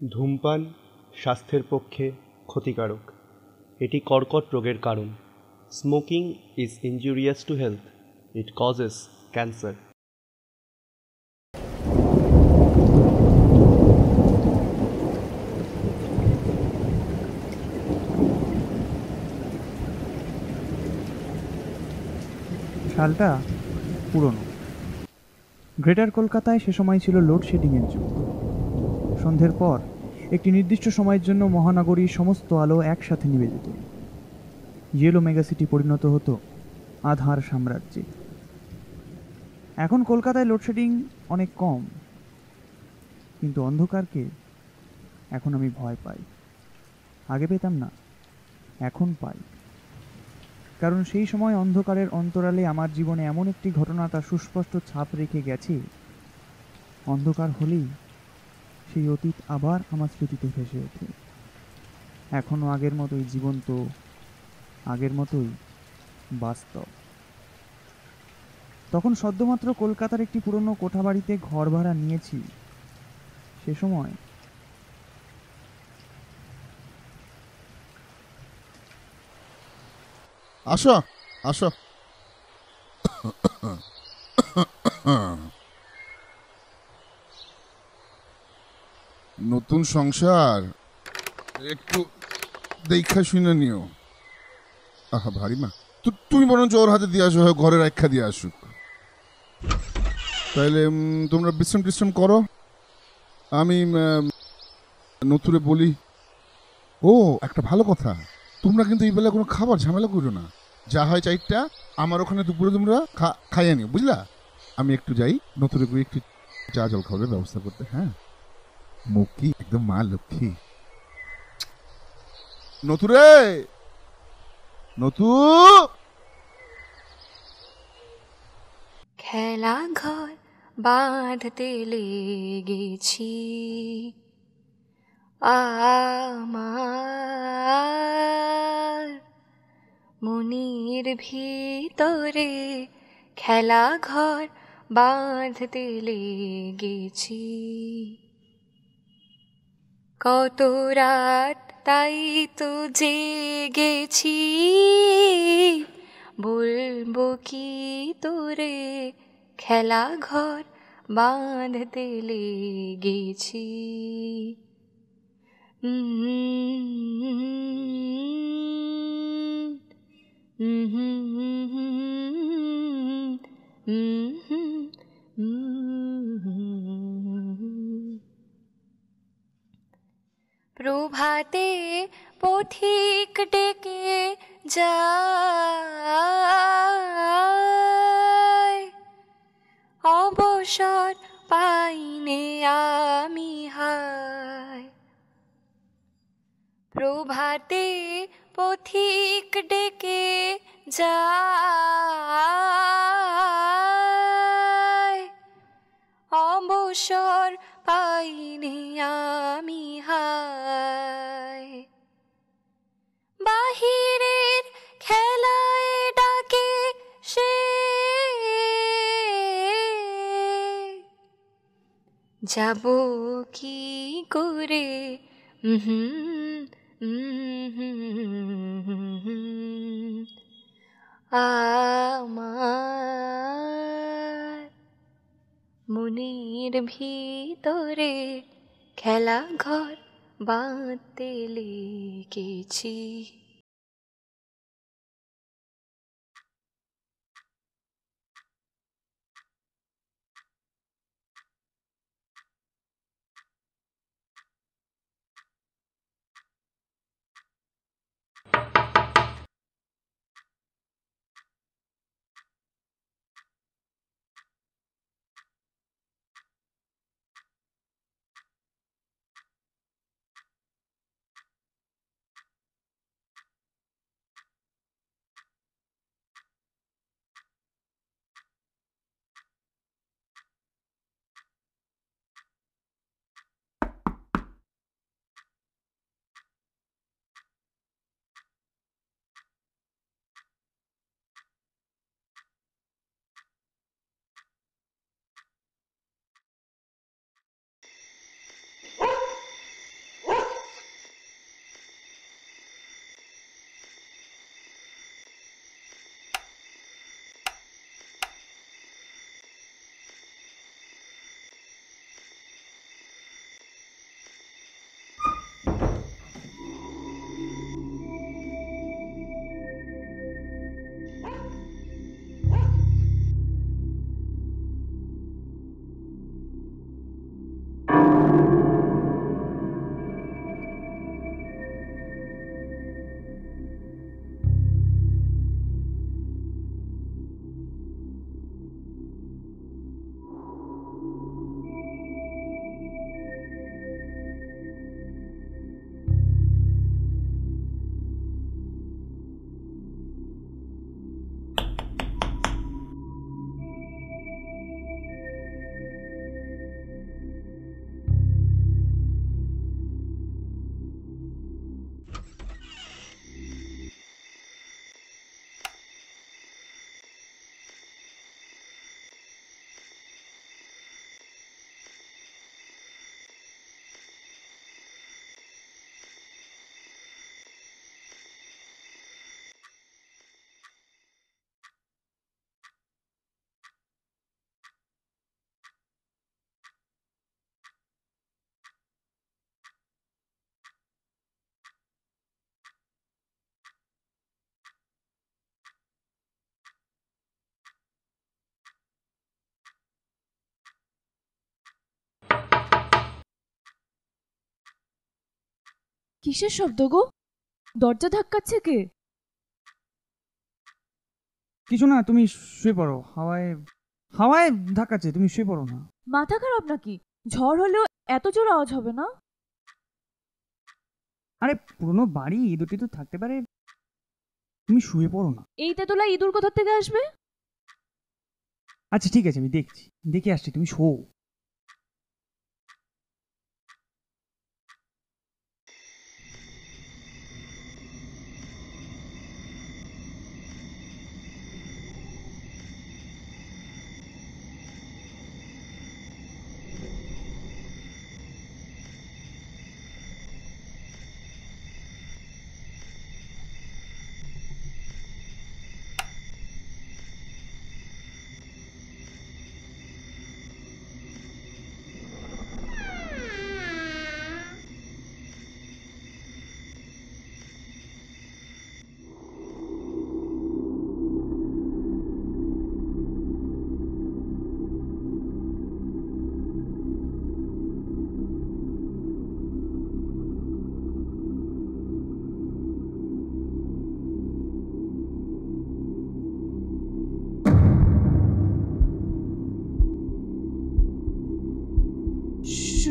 ধূমপান স্বাস্থ্যের পক্ষে ক্ষতিকারক। এটি কর্কট রোগের কারণ। Smoking is injurious to health. It causes cancer. সালটা পুরনো। গ্রেটার কলকাতায় সে সময় ছিল লোডশেডিংয়ের যুগ। সন্ধ্যের পর একটি নির্দিষ্ট সময়ের জন্য মহানগরীর সমস্ত আলো একসাথে নিভে যেত। ইয়েলো মেগাসিটি পরিণত হতো আধার সাম্রাজ্যে। এখন কলকাতায় লোডশেডিং অনেক কম, কিন্তু অন্ধকারকে এখন আমি ভয় পাই। আগে পেতাম না, এখন পাই। কারণ সেই সময় অন্ধকারের অন্তরালে আমার জীবনে এমন একটি ঘটনা তার সুস্পষ্ট ছাপ রেখে গেছে। অন্ধকার হলেই সেই অতীত আবার আমার স্মৃতিতে ভেসে ওঠে। এখনো আগের মতোই জীবন্ত, আগের মতোই বাস্তব। তখন সদ্যমাত্র কলকাতার একটি পুরনো কোঠাবাড়িতে ঘর ভাড়া নিয়েছি। সে সময় আসো আসো। নতুন সংসার, একটু দেখা শুনে নিও। আহা ভারী মা, তুমি বরঞ্চ ওর হাতে দিয়ে আসো, ঘরে রাখা দিয়ে আসুক। তাইলে তোমরা বিশ্রাম টিশ্রাম করো। আমি নতুরে বলি। ও একটা ভালো কথা, তোমরা কিন্তু এই বেলা কোনো খাবার ঝামেলা করো না। যা হয় চাইটা আমার ওখানে দুপুরে তোমরা খাইয়ে নিও, বুঝলা? আমি একটু যাই নতুরে গিয়ে একটু চা জল খাবারের ব্যবস্থা করতে। হ্যাঁ, মুখি একদম মা লক্ষ্মী। নতুরে, নতু। খেলা ঘর বাঁধতে লেগেছি আমার মনের ভিতরে, খেলা ঘর বাঁধতে লেগেছি। কত রাত তাই তো জেগেছি, বলবো কি তোরে, খেলা ঘর বাঁধতে লেগেছি। প্রভাতে পথিক ডেকে যায়, অবসর পাইনে আমি হায়। প্রভাতে পথিক ডেকে যায়, অবসর পাইনে আমি হায়। বাহিরের খেলায় ডাকে সে, যাব কি করে? আমার মনের ভিতরে খেলা ঘর বাঁধতে লেগেছি। কিসের শব্দ গো? দরজা ধাক্কাচ্ছে কে? কিছু না, তুমি শুয়ে পড়ো। হাওয়ায় হাওয়ায় ধাক্কাচ্ছে, তুমি শুয়ে পড়ো না। মাথা খারাপ নাকি? ঝড় হলেও এত জোর আওয়াজ হবে না? আরে পুরনো বাড়ি, ইঁদুর টিঁদুর থাকতে পারে, তুমি শুয়ে পড়ো না। এই তেতলা ইঁদুর কোথা থেকে আসবে? আচ্ছা ঠিক আছে, আমি দেখছি, দেখে আসছি, তুমি শো।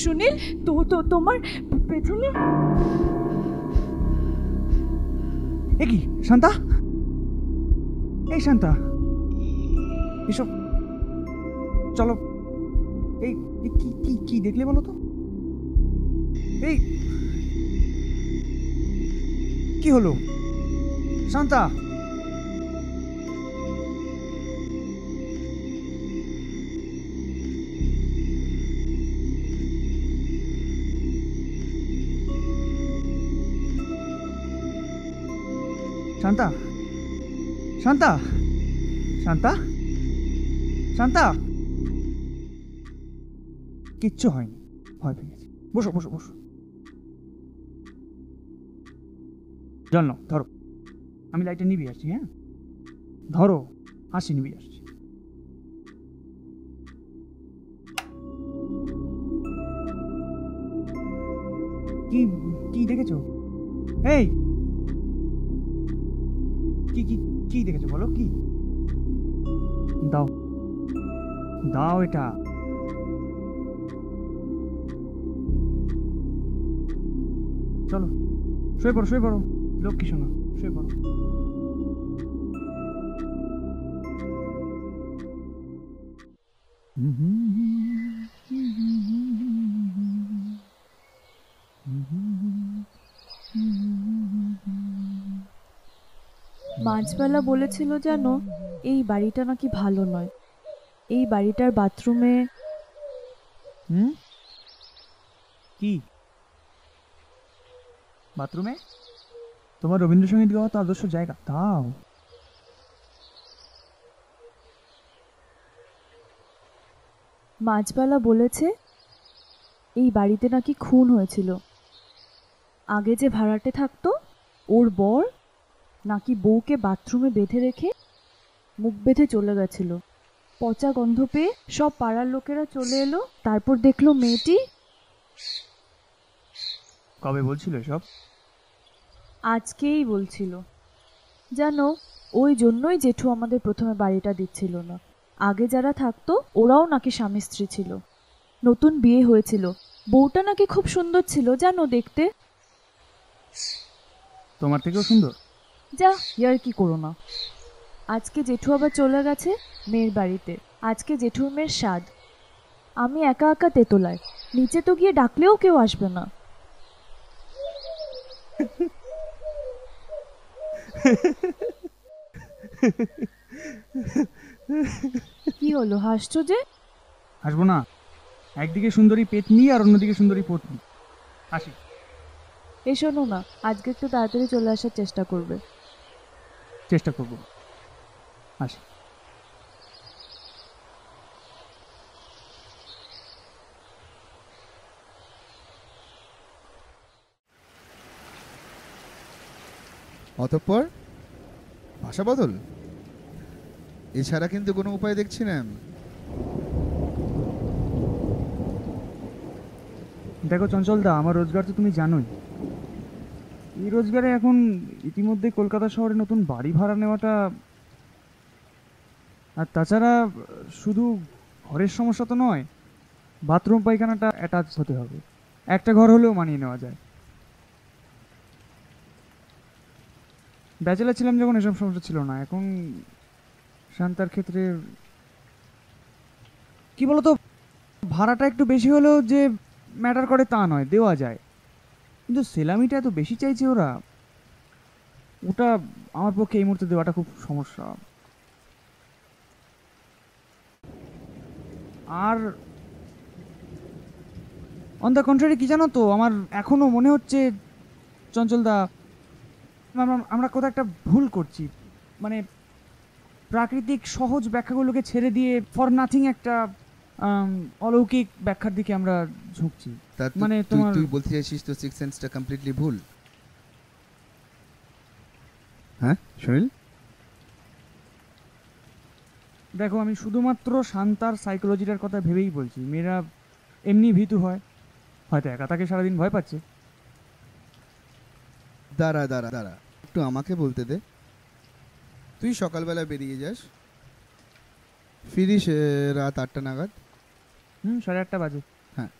সুনীল, তোমার পেছনে? এ কি শান্তা? এই শান্তা, এসব চলো। এই কি কি কি দেখলে বলো তো? এই কি হলো শান্তা? শান্তা, শান্তা, শান্তা, শান্তা। কিচ্ছু হয়নি, ভয় পেয়ে গেছি। বসো বসো বসো। জল নাও, ধরো। আমি লাইটটা নিভিয়ে আসছি। হ্যাঁ ধরো, আসি, নিভিয়ে আসছি। কি কি দেখেছো? এই কি কি কি দেখেছো বলো? কি? দাও দাও এটা। চলো শুয়ে পড়ো, শুয়ে পড়ো, লক্ষ্মী শোনো, শুয়ে পড়ো। মাঝবেলা বলেছিল জানো, এই বাড়িটা নাকি ভালো নয়। এই বাড়িটার বাথরুমে কি বাথরুমে? তোমার রবীন্দ্রসঙ্গীত গাওয়া তো আদর্শ জায়গা, তাও। মাঝবেলা বলেছে এই বাড়িতে নাকি খুন হয়েছিল। আগে যে ভাড়াটে থাকতো, ওর বর নাকি বউকে বাথরুমে বেঁধে রেখে মুখ বেঁধে চলে গেছিল। পচা গন্ধ পেয়ে সব পাড়ার লোকেরা চলে এলো, তারপর দেখলো মেয়েটি। কবে বলছিল এসব? আজকেই বলছিল। জানো, ওই জন্যই জেঠু আমাদের প্রথমে বাড়িটা দিচ্ছিল না। আগে যারা থাকতো ওরাও নাকি স্বামী স্ত্রী ছিল, নতুন বিয়ে হয়েছিল। বউটা নাকি খুব সুন্দর ছিল জানো দেখতে। তোমার থেকেও সুন্দর? যা, ইয়ার কি করো না। আজকে জেঠু আবার চলে গেছে মেয়ের বাড়িতে। আজকে জেঠুর মেয়ের স্বাদ। আমি একা একা তেতলায়, নিচে তো গিয়ে ডাকলেও কেউ আসবে না। কি হলো, হাসছো যে? হাসবো না? একদিকে সুন্দরী পেতনি আর অন্যদিকে সুন্দরী পত্নী। আসি। এই শোনো না, আজকে একটু তাড়াতাড়ি চলে আসার চেষ্টা করবে। চেষ্টা করবো, আসি। অতঃপর ভাষা বদল, এছাড়া কিন্তু কোনো উপায় দেখছি না। দেখো চঞ্চলদা, আমার রোজগার তো তুমি জানোই। এই রোজগারে এখন ইতিমধ্যে কলকাতা শহরে নতুন বাড়ি ভাড়া নেওয়াটা, আর তাছাড়া শুধু ঘরের সমস্যা তো নয়, বাথরুম পায়খানাটা অ্যাটাচ হতে হবে। একটা ঘর হলেও মানিয়ে নেওয়া যায়। ব্যাচেলার ছিলাম যখন এসব সমস্যা ছিল না, এখন শান্তার ক্ষেত্রে কি বলতো, ভাড়াটা একটু বেশি হলেও যে ম্যাটার করে তা নয়, দেওয়া যায়, কিন্তু সেলামিটা এত বেশি চাইছে ওরা, ওটা আমার পক্ষে এই মুহূর্তে দেওয়াটা খুব সমস্যা। আর অন দ্য কন্ট্রারি, কি জানো তো, আমার এখনো মনে হচ্ছে চঞ্চলদা, আমরা কোথাও একটা ভুল করছি। মানে প্রাকৃতিক সহজ ব্যাখ্যাগুলোকে ছেড়ে দিয়ে ফর নাথিং একটা অলৌকিক ব্যাখ্যার দিকে আমরা ঝুঁকছি। মানে তুই বলতে চাইছিস তো সিক্স সেন্সটা কমপ্লিটলি ভুল? হ্যাঁ সুনীল, দেখো, আমি শুধুমাত্র শান্তার সাইকোলজিটার কথা ভেবেই বলছি। মেয়েরা এমনি ভীতু হয়, হয়তো একা তাকে সারাদিন ভয় পাচ্ছে। দাঁড়া দাঁড়া দাঁড়া, একটু আমাকে বলতে দে। তুই সকালবেলা বেরিয়ে যাস, ফিরিস রাত 8টা নাগাদ। 8:30 বাজে। হ্যাঁ,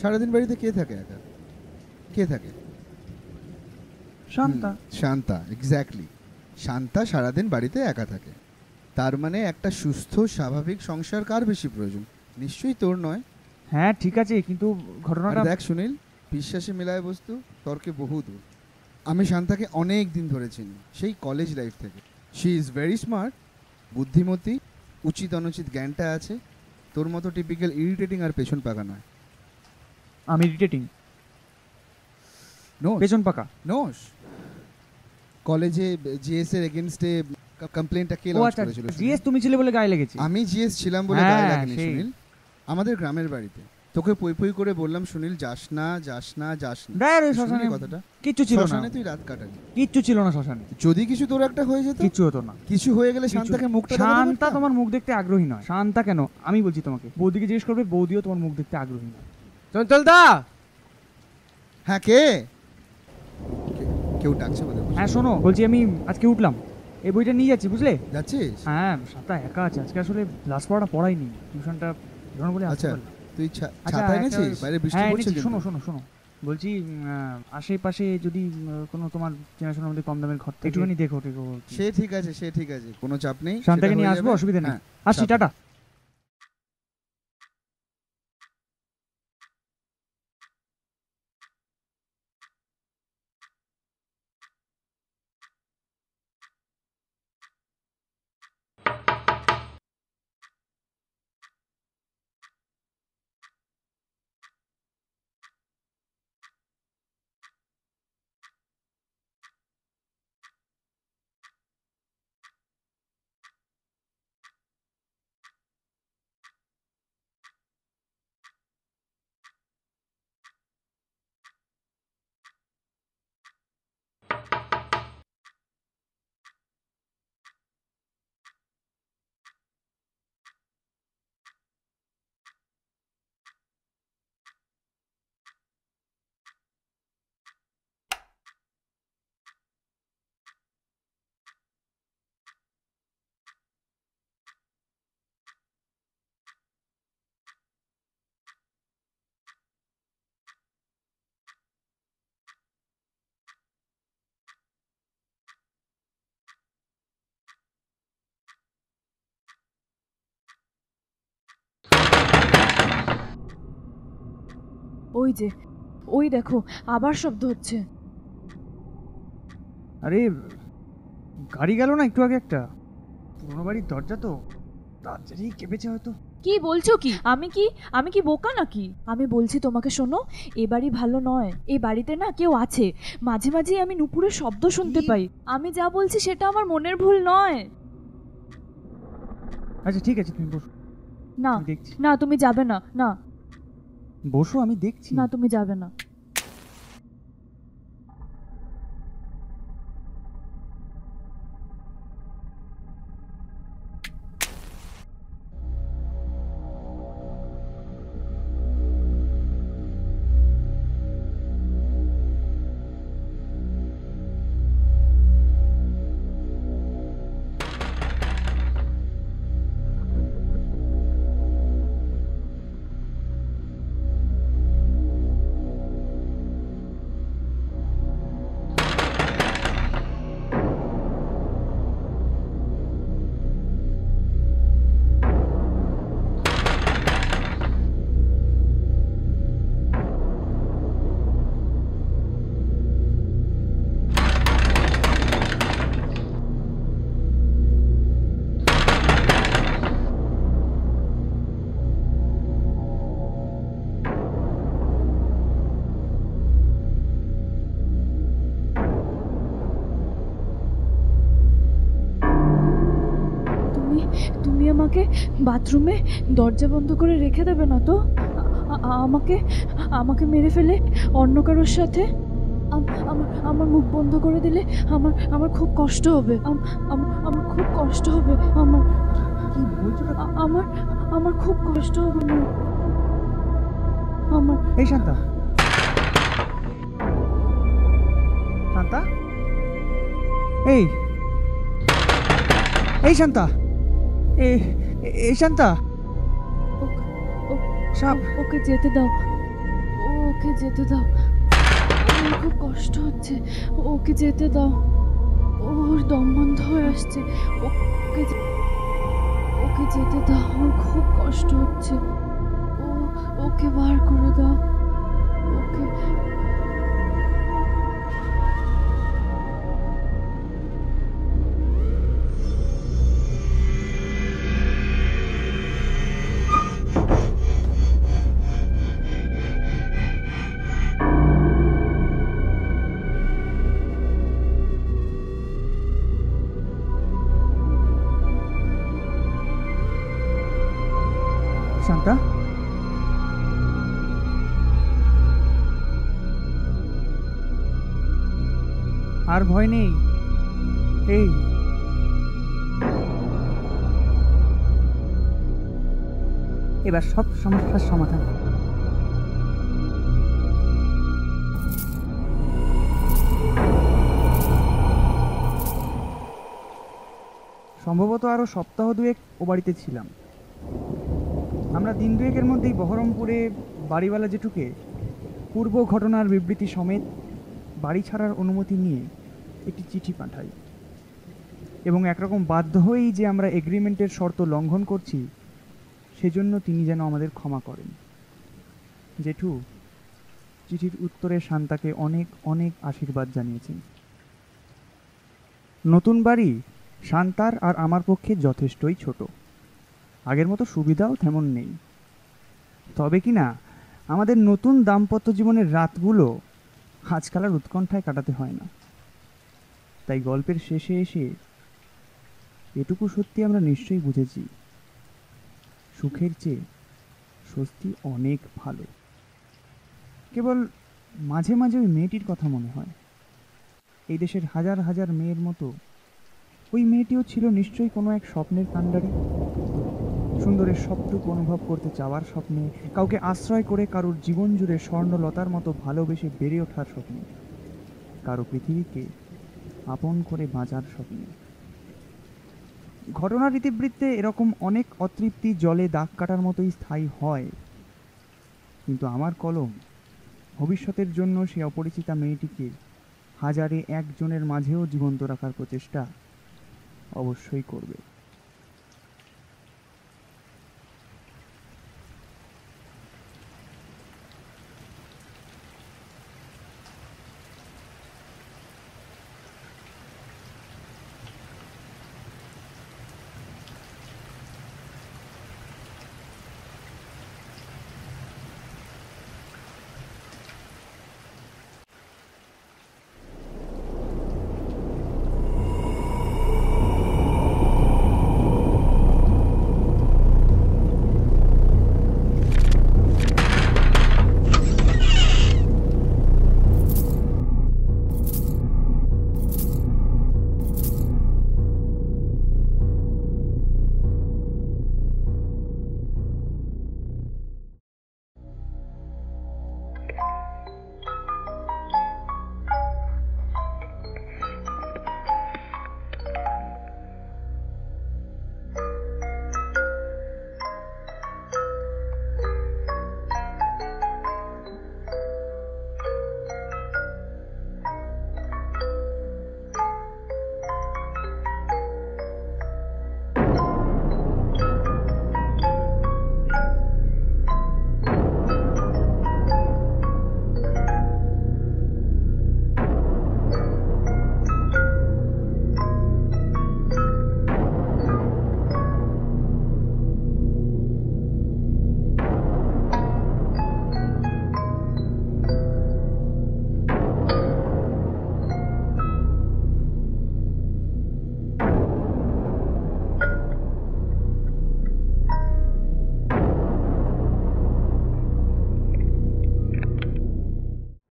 সারাদিন বাড়িতে কে থাকে একা? কে থাকে? শান্তা। শান্তা, এক্স্যাক্টলি। শান্তা সারাদিন বাড়িতে একা থাকে। তার মানে একটা সুস্থ স্বাভাবিক সংসার কার বেশি প্রয়োজন? নিশ্চয়ই তোর নয়। হ্যাঁ ঠিক আছে, কিন্তু ঘটনাটা দেখ সুনীল, বিশ্বাসে মেলায় বস্তু, তর্কে বহু দূর। আমি শান্তাকে অনেক দিন ধরে চিনি, সেই কলেজ লাইফ থেকে। শি ইজ ভেরি স্মার্ট, বুদ্ধিমতী, উচিত অনুচিত জ্ঞানটা আছে। তোর মতো টিপিক্যাল ইরিটেটিং আর পেছন পাকা নয়। আমি ইরিটেটিং? নো, পেছন পাকা নোস। কলেজে জিএস এর এগেইনস্টে কমপ্লেইনটা কে ও লঞ্চ আচ্ছা, করেছিল? জিএস তুমি ছিলে বলে গায়ে লেগেছে। আমি জিএস ছিলাম বলে গায়ে হ্যাঁ, লাগেনি সেই। সুনীল। আমাদের গ্রামের বাড়িতে তোকে পই পই করে বললাম, সুনীল যাস না যাস না যাস না। ডায়ের ওই শুনলি শ্মশানে কথাটা? কিচ্ছু ছিল না। শ্মশানে তুই রাত কাটালি। কিচ্ছু ছিল না শ্মশানে। যদি কিছু তোর একটা হয়ে যেত? কিচ্ছু হতো না। কিছু হয়ে গেলে শান্তাকে মুখটা দেখাতে শান্তা পারতাম? তোমার মুখ দেখতে আগ্রহী নয়। শান্তা কেন, আমি বলছি তোমাকে, বৌদিকে জিজ্ঞেস করবে, বৌদিও তোমার মুখ দেখতে আগ্রহী নয়। চঞ্চলদা! হ্যাঁ, কে? কেউ ডাকছে বোধ হয়। হ্যাঁ শোনো, বলছি আমি আজকে উঠলাম, এই বইটা নিয়ে যাচ্ছি, বুঝলে? যাচ্ছিস? হ্যাঁ, শান্তা একা আছে আজকে, আসলে লাস্ট পড়াটা পড়াইনি, টিউশনটা ধরুন বলে আসতে আচ্ছা, পারলাম। তুই আচ্ছা, ছাতা এনেছিস? বাইরে বৃষ্টি হ্যাঁ পড়ছে এনেছি। কিন্তু। শোনো শোনো শোনো, বলছি আশেপাশে যদি কোনো তোমার চেনাশোনার মধ্যে কম দামের ঘর থেকে একটুখানি দেখো টেকো। সে ঠিক আছে, সে ঠিক আছে, কোনো চাপ নেই। শান্তাকে সেটা নিয়ে হয়ে আসবো, যাবে। অসুবিধা নেই। হ্যাঁ, আসছি, চাপ নেই। টাটা। ওই যে, ওই দেখো, আবার শব্দ হচ্ছে। আরে গাড়ি গেল না একটু আগে একটা, পুরোনো বাড়ির দরজা তো, তাড়াতাড়ি কেঁপেছে হয়তো। কি বলছো কি? আমি কি বোকা নাকি? আমি বলছি তোমাকে, শোনো, এ বাড়ি ভালো নয়, এই বাড়িতে না কেউ আছে। মাঝে মাঝে আমি নুপুরের শব্দ শুনতে পাই। আমি যা বলছি সেটা আমার মনের ভুল নয়। আচ্ছা ঠিক আছে, তুমি বসো, না আমি দেখছি। না, তুমি যাবে না। না বসো, আমি দেখছি। না, তুমি যাবে না। আমাকে বাথরুমে দরজা বন্ধ করে রেখে দেবে না তো? আমাকে আমাকে মেরে ফেলে অন্য কারোর সাথে আমার আমার মুখ বন্ধ করে দিলে আমার আমার খুব কষ্ট হবে। আমার খুব কষ্ট হবে। আমার কি বলছো? আমার আমার খুব কষ্ট হবে। আমার এই শান্তা, শান্তা, এই এই শান্তা, এই শান্তা, সাপ। ওকে যেতে দাও, ওকে যেতে দাও, ওর খুব কষ্ট হচ্ছে, ওকে যেতে দাও, ওর দম বন্ধ হয়ে আসছে, ওকে যেতে দাও, ওর খুব কষ্ট হচ্ছে, ওকে বার করে দাও, ওকে। শান্তা, আর ভয় নেই। এই এবার সব সমস্যার সমাধান। সম্ভবত আরো সপ্তাহ দুয়েক ও বাড়িতে ছিলাম। আমরা দিন দুয়েকের মধ্যেই বহরমপুরে বাড়িওয়ালা জেঠুকে পূর্ব ঘটনার বিবৃতি সমেত বাড়ি ছাড়ার অনুমতি নিয়ে একটি চিঠি পাঠাই এবং একরকম বাধ্য হয়েই যে আমরা এগ্রিমেন্টের শর্ত লঙ্ঘন করছি সেজন্য তিনি যেন আমাদের ক্ষমা করেন। জেঠু চিঠির উত্তরে শান্তাকে অনেক অনেক আশীর্বাদ জানিয়েছেন। নতুন বাড়ি শান্তার আর আমার পক্ষে যথেষ্টই ছোট, আগের মতো সুবিধাও তেমন নেই। তবে কি না আমাদের নতুন দাম্পত্য জীবনের রাতগুলো আজকাল আর উৎকণ্ঠায় কাটাতে হয় না। তাই গল্পের শেষে এসে এটুকু সত্যি আমরা নিশ্চয়ই বুঝেছি, সুখের চেয়ে স্বস্তি অনেক ভালো। কেবল মাঝে মাঝে ওই মেয়েটির কথা মনে হয়। এই দেশের হাজার হাজার মেয়ের মতো ওই মেয়েটিও ছিল নিশ্চয়ই কোনো এক স্বপ্নের কাণ্ডারি। সুন্দরের সবটুকু অনুভব করতে চাওয়ার স্বপ্নে, কাউকে আশ্রয় করে কারোর জীবন জুড়ে স্বর্ণলতার মতো ভালোবেসে বেড়ে ওঠার স্বপ্নে, কারো পৃথিবীকে আপন করে বাঁচার স্বপ্নে। ঘটনার ইতিবৃত্তে এরকম অনেক অতৃপ্তি জলে দাগ কাটার মতোই স্থায়ী হয়, কিন্তু আমার কলম ভবিষ্যতের জন্য সে অপরিচিতা মেয়েটিকে হাজারে একজনের মাঝেও জীবন্ত রাখার প্রচেষ্টা অবশ্যই করবে।